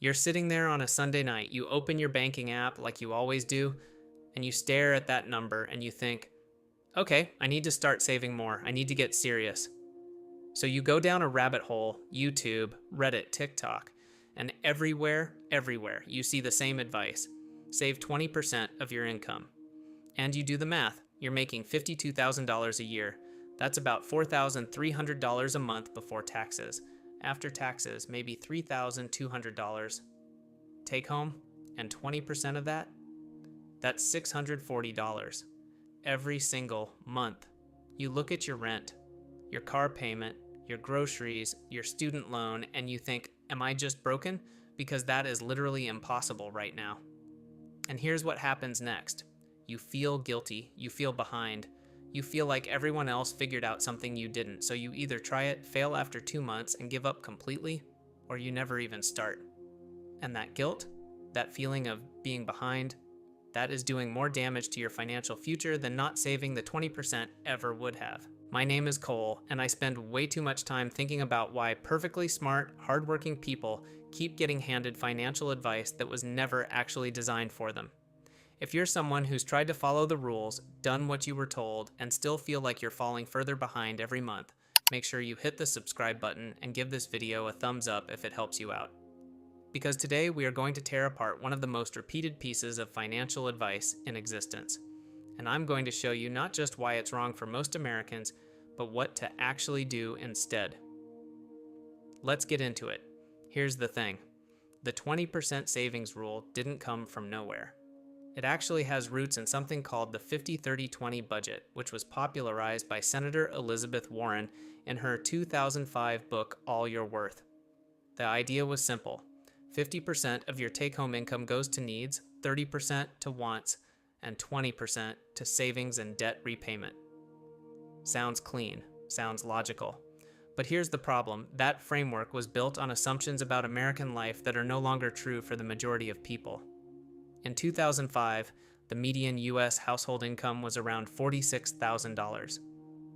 You're sitting there on a Sunday night, you open your banking app like you always do, and you stare at that number and you think, okay, I need to start saving more. I need to get serious. So you go down a rabbit hole, YouTube, Reddit, TikTok, and everywhere, you see the same advice. Save 20% of your income. And you do the math. You're making $52,000 a year. That's about $4,300 a month before taxes. After taxes, maybe $3,200. Take home, and 20% of that? That's $640 every single month. You look at your rent, your car payment, your groceries, your student loan, and you think, am I just broken? Because that is literally impossible right now. And here's what happens next. You feel guilty, you feel behind, you feel like everyone else figured out something you didn't, so you either try it, fail after 2 months, and give up completely, or you never even start. And that guilt, that feeling of being behind, that is doing more damage to your financial future than not saving the 20% ever would have. My name is Cole, and I spend way too much time thinking about why perfectly smart, hardworking people keep getting handed financial advice that was never actually designed for them. If you're someone who's tried to follow the rules, done what you were told, and still feel like you're falling further behind every month, make sure you hit the subscribe button and give this video a thumbs up if it helps you out. Because today we are going to tear apart one of the most repeated pieces of financial advice in existence. And I'm going to show you not just why it's wrong for most Americans, but what to actually do instead. Let's get into it. Here's the thing. The 20% savings rule didn't come from nowhere. It actually has roots in something called the 50-30-20 budget, which was popularized by Senator Elizabeth Warren in her 2005 book, All Your Worth. The idea was simple. 50% of your take-home income goes to needs, 30% to wants, and 20% to savings and debt repayment. Sounds clean, sounds logical. But here's the problem. That framework was built on assumptions about American life that are no longer true for the majority of people. In 2005, the median U.S. household income was around $46,000.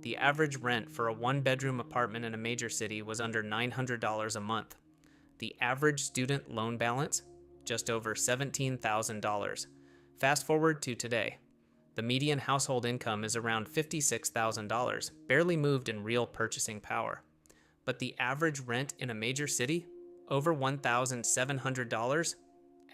The average rent for a one-bedroom apartment in a major city was under $900 a month. The average student loan balance, just over $17,000. Fast forward to today. The median household income is around $56,000, barely moved in real purchasing power. But the average rent in a major city, over $1,700.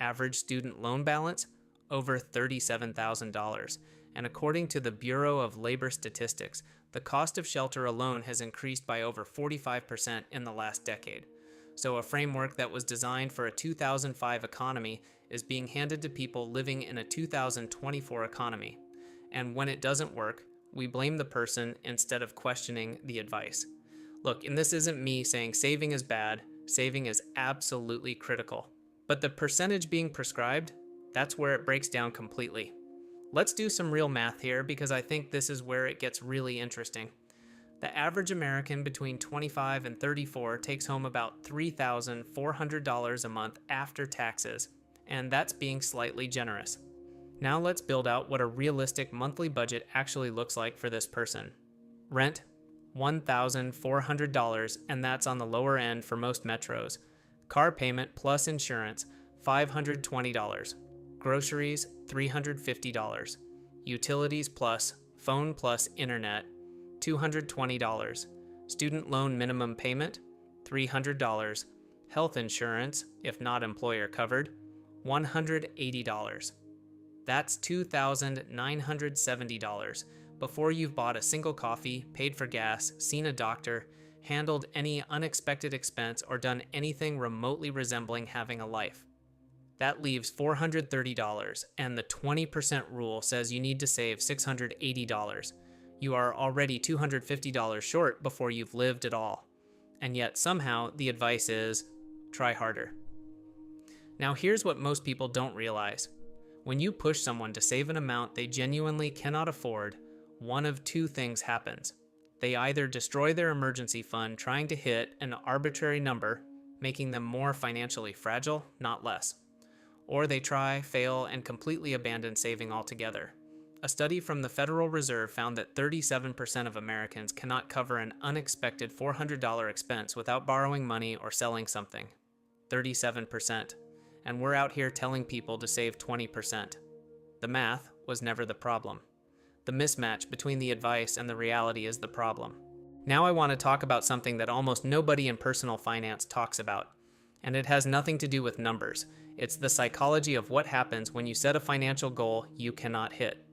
Average student loan balance, over $37,000. And according to the Bureau of Labor Statistics, the cost of shelter alone has increased by over 45% in the last decade. So a framework that was designed for a 2005 economy is being handed to people living in a 2024 economy. And when it doesn't work, we blame the person instead of questioning the advice. Look, and this isn't me saying saving is bad. Saving is absolutely critical. But the percentage being prescribed, that's where it breaks down completely. Let's do some real math here because I think this is where it gets really interesting. The average American between 25 and 34 takes home about $3,400 a month after taxes, and that's being slightly generous. Now let's build out what a realistic monthly budget actually looks like for this person. Rent, $1,400, and that's on the lower end for most metros. Car payment plus insurance, $520. Groceries, $350. Utilities plus, phone plus internet, $220. Student loan minimum payment, $300. Health insurance, if not employer covered, $180. That's $2,970 before you've bought a single coffee, paid for gas, seen a doctor, handled any unexpected expense, or done anything remotely resembling having a life. That leaves $430, and the 20% rule says you need to save $680. You are already $250 short before you've lived at all. And yet somehow the advice is, try harder. Now here's what most people don't realize. When you push someone to save an amount they genuinely cannot afford, one of two things happens. They either destroy their emergency fund trying to hit an arbitrary number, making them more financially fragile, not less. Or they try, fail, and completely abandon saving altogether. A study from the Federal Reserve found that 37% of Americans cannot cover an unexpected $400 expense without borrowing money or selling something. 37%, and we're out here telling people to save 20%. The math was never the problem. The mismatch between the advice and the reality is the problem. Now I want to talk about something that almost nobody in personal finance talks about, and it has nothing to do with numbers. It's the psychology of what happens when you set a financial goal you cannot hit.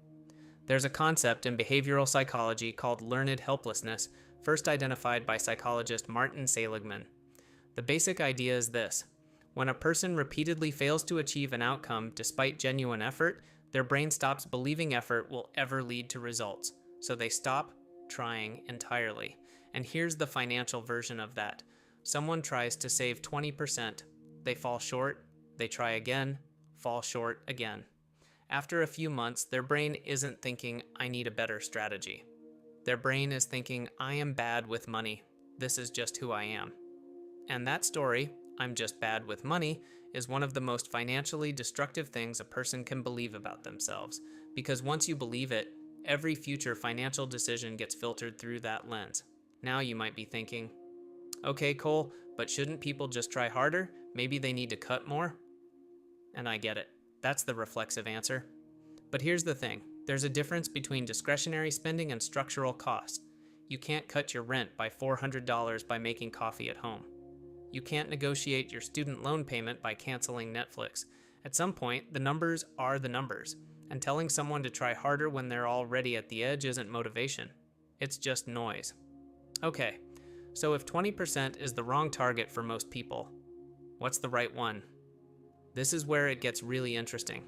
There's a concept in behavioral psychology called learned helplessness, first identified by psychologist Martin Seligman. The basic idea is this: when a person repeatedly fails to achieve an outcome despite genuine effort, their brain stops believing effort will ever lead to results, so they stop trying entirely. And here's the financial version of that. Someone tries to save 20%. They fall short, they try again, fall short again. After a few months, their brain isn't thinking, I need a better strategy. Their brain is thinking, I am bad with money. This is just who I am. And that story, I'm just bad with money, is one of the most financially destructive things a person can believe about themselves. Because once you believe it, every future financial decision gets filtered through that lens. Now you might be thinking, okay, Cole, but shouldn't people just try harder? Maybe they need to cut more? And I get it. That's the reflexive answer. But here's the thing. There's a difference between discretionary spending and structural cost. You can't cut your rent by $400 by making coffee at home. You can't negotiate your student loan payment by canceling Netflix. At some point, the numbers are the numbers, and telling someone to try harder when they're already at the edge isn't motivation. It's just noise. Okay, so if 20% is the wrong target for most people, what's the right one? This is where it gets really interesting.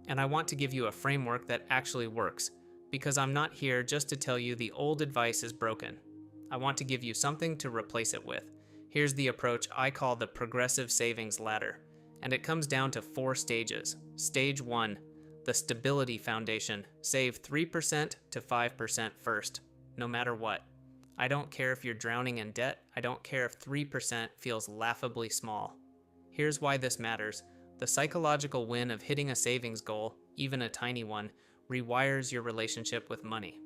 And I want to give you a framework that actually works, because I'm not here just to tell you the old advice is broken. I want to give you something to replace it with. Here's the approach I call the progressive savings ladder, and it comes down to 4 stages. Stage 1, the stability foundation. Save 3% to 5% first, no matter what. I don't care if you're drowning in debt. I don't care if 3% feels laughably small. Here's why this matters. The psychological win of hitting a savings goal, even a tiny one, rewires your relationship with money.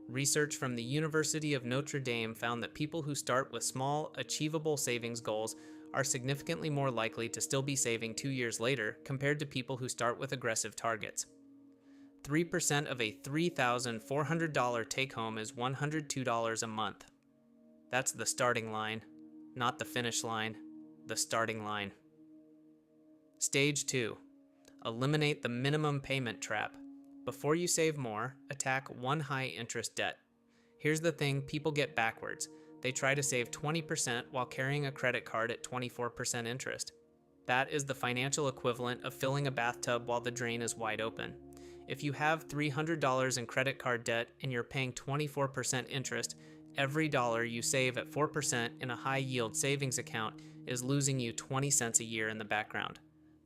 Research from the University of Notre Dame found that people who start with small, achievable savings goals are significantly more likely to still be saving 2 years later compared to people who start with aggressive targets. 3% of a $3,400 take-home is $102 a month. That's the starting line, not the finish line, the starting line. Stage 2. Eliminate the minimum payment trap. Before you save more, attack one high-interest debt. Here's the thing people get backwards. They try to save 20% while carrying a credit card at 24% interest. That is the financial equivalent of filling a bathtub while the drain is wide open. If you have $300 in credit card debt and you're paying 24% interest, every dollar you save at 4% in a high-yield savings account is losing you 20 cents a year in the background.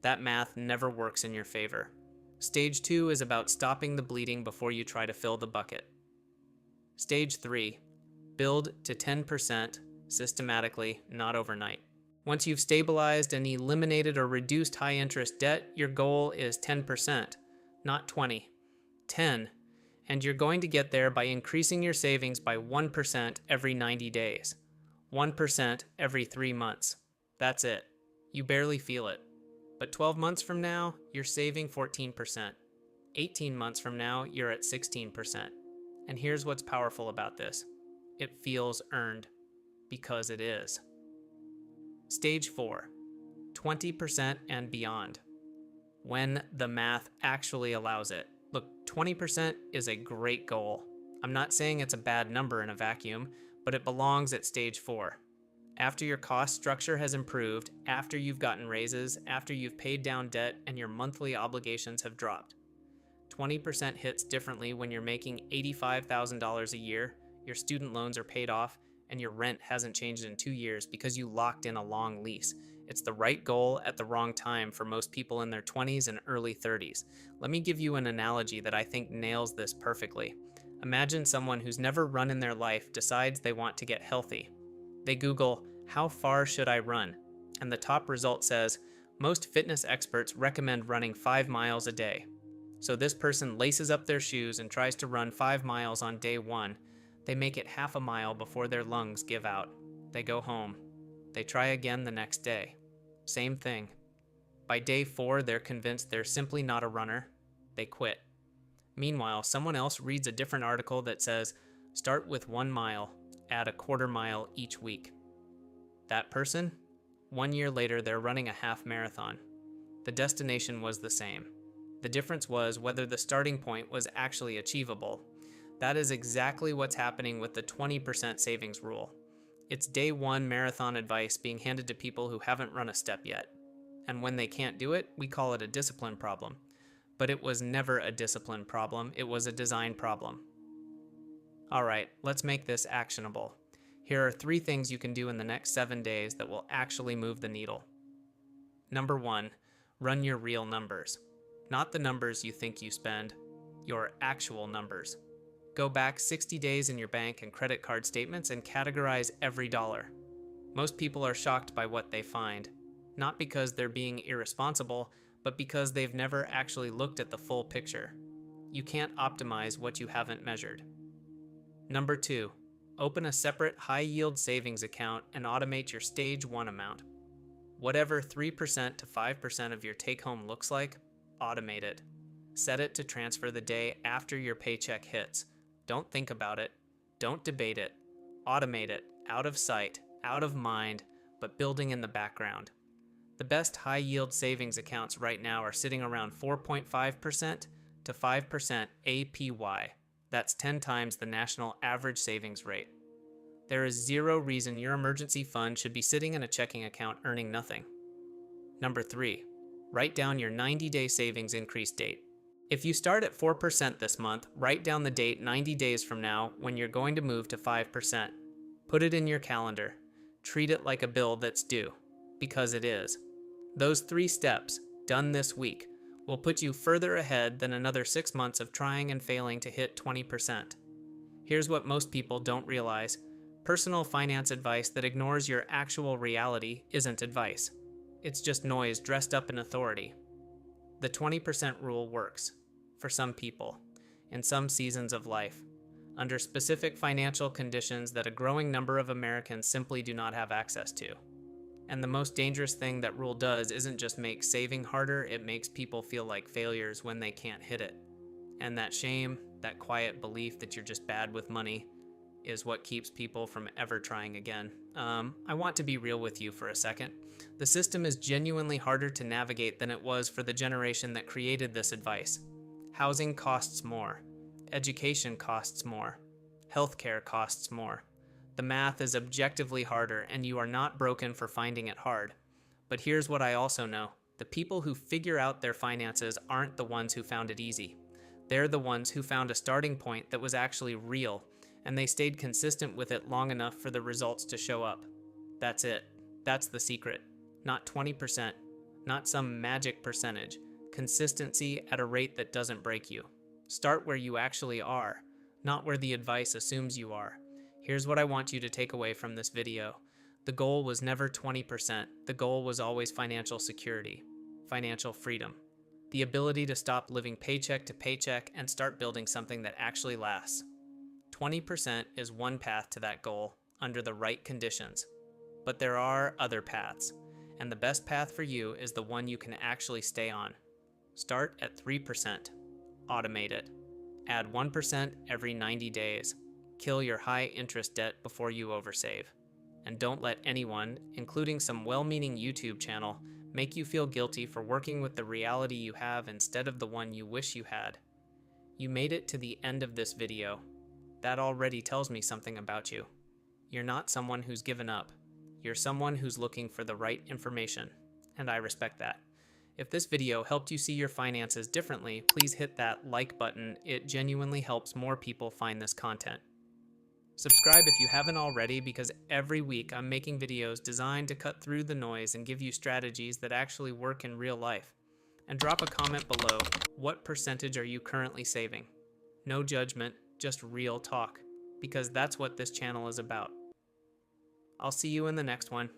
That math never works in your favor. Stage 2 is about stopping the bleeding before you try to fill the bucket. Stage 3. Build to 10% systematically, not overnight. Once you've stabilized and eliminated or reduced high-interest debt, your goal is 10%, not 20. 10. And you're going to get there by increasing your savings by 1% every 90 days. 1% every 3 months. That's it. You barely feel it. But 12 months from now, you're saving 14%. 18 months from now, you're at 16%. And here's what's powerful about this. It feels earned, because it is. Stage 4, 20% and beyond. When the math actually allows it. Look, 20% is a great goal. I'm not saying it's a bad number in a vacuum, but it belongs at stage 4. After your cost structure has improved, after you've gotten raises, after you've paid down debt and your monthly obligations have dropped. 20% hits differently when you're making $85,000 a year, your student loans are paid off, and your rent hasn't changed in 2 years because you locked in a long lease. It's the right goal at the wrong time for most people in their 20s and early 30s. Let me give you an analogy that I think nails this perfectly. Imagine someone who's never run in their life decides they want to get healthy. They Google, how far should I run? And the top result says, most fitness experts recommend running 5 miles a day. So this person laces up their shoes and tries to run 5 miles on day 1. They make it half a mile before their lungs give out. They go home. They try again the next day. Same thing. By day 4, they're convinced they're simply not a runner. They quit. Meanwhile, someone else reads a different article that says, start with 1 mile, add a quarter mile each week. That person? 1 year later, they're running a half marathon. The destination was the same. The difference was whether the starting point was actually achievable. That is exactly what's happening with the 20% savings rule. It's day 1 marathon advice being handed to people who haven't run a step yet. And when they can't do it, we call it a discipline problem. But it was never a discipline problem, it was a design problem. All right, let's make this actionable. Here are 3 things you can do in the next 7 days that will actually move the needle. Number 1, run your real numbers. Not the numbers you think you spend, your actual numbers. Go back 60 days in your bank and credit card statements and categorize every dollar. Most people are shocked by what they find, not because they're being irresponsible, but because they've never actually looked at the full picture. You can't optimize what you haven't measured. Number 2, open a separate high-yield savings account and automate your stage 1 amount. Whatever 3% to 5% of your take-home looks like, automate it. Set it to transfer the day after your paycheck hits. Don't think about it. Don't debate it. Automate it, out of sight, out of mind, but building in the background. The best high-yield savings accounts right now are sitting around 4.5% to 5% APY. That's 10 times the national average savings rate. There is zero reason your emergency fund should be sitting in a checking account earning nothing. Number 3, write down your 90-day savings increase date. If you start at 4% this month, write down the date 90 days from now when you're going to move to 5%. Put it in your calendar. Treat it like a bill that's due, because it is. Those 3 steps, done this week, will put you further ahead than another 6 months of trying and failing to hit 20%. Here's what most people don't realize. Personal finance advice that ignores your actual reality isn't advice. It's just noise dressed up in authority. The 20% rule works. For some people, in some seasons of life, under specific financial conditions that a growing number of Americans simply do not have access to. And the most dangerous thing that rule does isn't just make saving harder, it makes people feel like failures when they can't hit it. And that shame, that quiet belief that you're just bad with money, is what keeps people from ever trying again. I want to be real with you for a second. The system is genuinely harder to navigate than it was for the generation that created this advice. Housing costs more. Education costs more. Healthcare costs more. The math is objectively harder, and you are not broken for finding it hard. But here's what I also know. The people who figure out their finances aren't the ones who found it easy. They're the ones who found a starting point that was actually real, and they stayed consistent with it long enough for the results to show up. That's it. That's the secret. Not 20%, not some magic percentage. Consistency at a rate that doesn't break you. Start where you actually are, not where the advice assumes you are. Here's what I want you to take away from this video. The goal was never 20%. The goal was always financial security, financial freedom, the ability to stop living paycheck to paycheck and start building something that actually lasts. 20% is one path to that goal under the right conditions, but there are other paths, and the best path for you is the one you can actually stay on. Start at 3%. Automate it. Add 1% every 90 days. Kill your high-interest debt before you oversave. And don't let anyone, including some well-meaning YouTube channel, make you feel guilty for working with the reality you have instead of the one you wish you had. You made it to the end of this video. That already tells me something about you. You're not someone who's given up. You're someone who's looking for the right information, and I respect that. If this video helped you see your finances differently, please hit that like button. It genuinely helps more people find this content. Subscribe if you haven't already, because every week I'm making videos designed to cut through the noise and give you strategies that actually work in real life. And drop a comment below. What percentage are you currently saving? No judgment, just real talk, because that's what this channel is about. I'll see you in the next one.